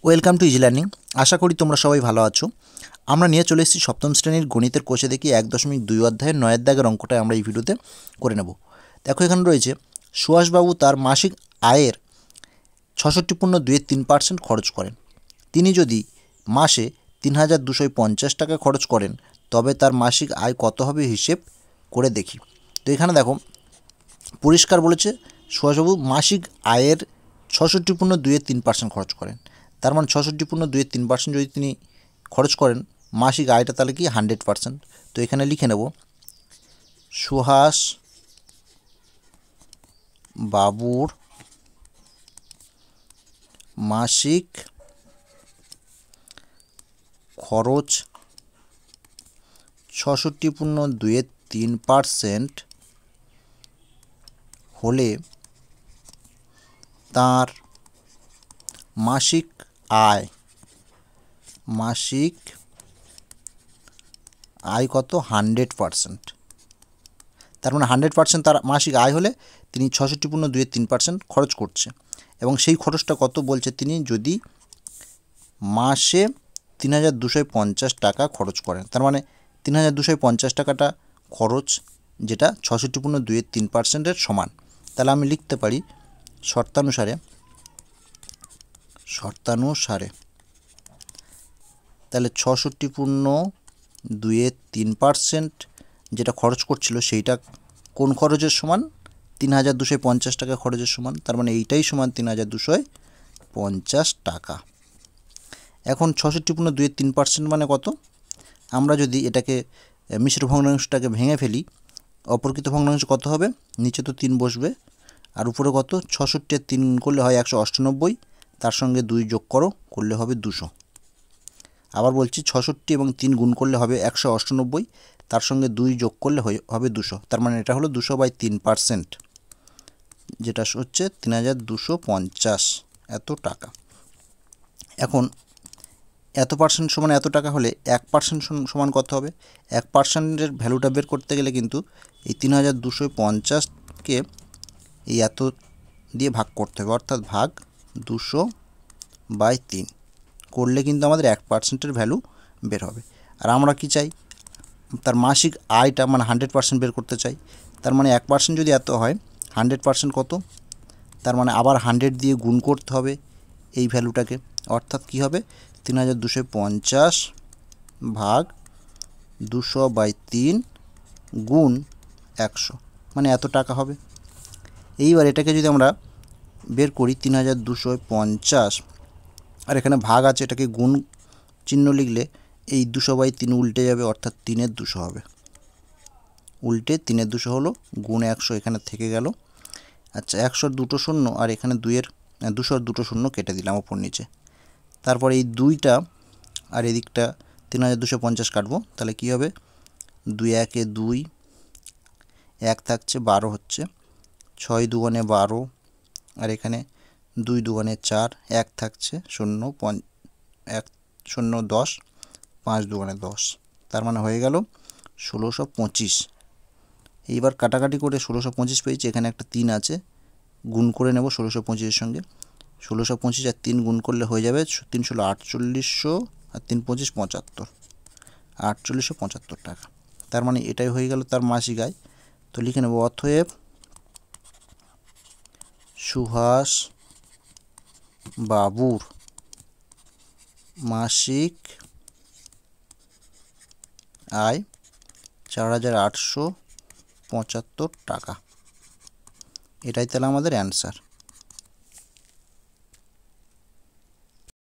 Welcome to easy learning. আশা করি তোমরা সবাই ভালো আছো। আমরা নিয়ে চলে এসেছি সপ্তম শ্রেণীর গণিতের কোষে দেখি 1.2 অধ্যায়ের 9 দাগের অঙ্কটা আমরা এই ভিডিওতে করে নেব। দেখো এখানে রয়েছে সুভাষবাবু তার মাসিক আয়ের 66.23% খরচ করেন। তিনি যদি মাসে 3,250 টাকা খরচ করেন তবে তার মাসিক আয় কত হবে হিসেব করে দেখি। তো এখানে দেখো পরিষ্কার বলেছে সুভাষবাবু মাসিক আয়ের 66.23% খরচ করেন। তার মানে 66.23% যদি তিনি খরচ করেন মাসিক আয়টা তাহলে কি 100%। তো এখানে লিখে নেব সুহাস বাবুর মাসিক খরচ 66.23% হলে তার মাসিক আয় কত 100%। তার মানে 100% তার মাসিক আয় হলে তিনি 66.23% খরচ করছে এবং সেই খরচটা কত বলছে তিনি যদি মাসে 3,250 টাকা খরচ করেন। তার মানে 3,250 টাকাটা খরচ যেটা 66.23%-এর সমান। তাহলে আমি লিখতে পারি শর্তানুসারে তাহলে 66.23% যেটা খরচ করছিল সেইটা কোন খরচের সমান 3,250 টাকা খরচের সমান। তার মানে এইটাই সমান 3,250 টাকা। এখন 66.23% মানে কত? আমরা যদি এটাকে মিশ্র ভগ্নাংশটাকে ভেঙে ফেলি অপরকৃত ভগ্নাংশ কত হবে? নিচে তো 3 বসবে আর উপরে কত 66 আর 3 করলে হয় 198, তার সঙ্গে 2 যোগ করলে হবে 200। আবার বলছি 66 এবং 3 গুণ করলে হবে 198, তার সঙ্গে 2 যোগ করলে হবে 200। তার মানে এটা হলো 200/3%, যেটা হচ্ছে 3,250 এত টাকা। এখন এত পার্সেন্ট সমান এত টাকা হলে 1% সমান কত হবে? 1%-এর ভ্যালুটা বের করতে গেলে কিন্তু এই 3,250-কে এই এত দিয়ে ভাগ করতে হবে, অর্থাৎ ভাগ 200/3 করলে কিন্তু আমাদের 1%-এর ভ্যালু বের হবে। আর আমরা কি চাই? তার মাসিক আয়টা মানে 100% বের করতে চাই। তার মানে 1% যদি এত হয় 100% কত? তার মানে আবার 100 দিয়ে গুণ করতে হবে এই ভ্যালুটাকে, অর্থাৎ কি হবে 3,250 ভাগ 200/3 গুণ 100 মানে এত টাকা হবে। এইবার এটাকে যদি আমরা বের করি 3,250 আর এখানে ভাগ আছে, এটাকে গুণ চিহ্ন লিখলে এই 200/3 উল্টে যাবে, অর্থাৎ 3-এর 200 হবে। উল্টে 3-এর 200 হলো গুণ 100 এখানে থেকে গেল। আচ্ছা 100-র দুটো শূন্য আর এখানে 200-র দুটো শূন্য কেটে দিলাম ওপর নিচে। তারপর এই 2টা আর এদিকটা 3,250 কাটবো, তাহলে কি হবে 2 1-এ 2, 1 থাকছে 12 হচ্ছে, 6 2-এ 12 আর এখানে 2 2-এ 4, 1 থাকছে 0 1 0 10, 5 2-এ 10, তার মানে হয়ে গেল 1,625। এইবার কাটাকাটি করে 1,625 পেয়েছি, এখানে একটা 3 আছে গুণ করে নেব 1,625-এর সঙ্গে। 1,625 আর 3 গুণ করলে হয়ে যাবে 3 ষোলো 4800 আর 3 25 75, 4875 টাকা। তার মানে এটাই হয়ে গেল তার মাসিক আয়। তো লিখে নেব অতএব সুহাস বাবুর মাসিক আয় 4,875 টাকা। এটাই তাহলে আমাদের অ্যান্সার।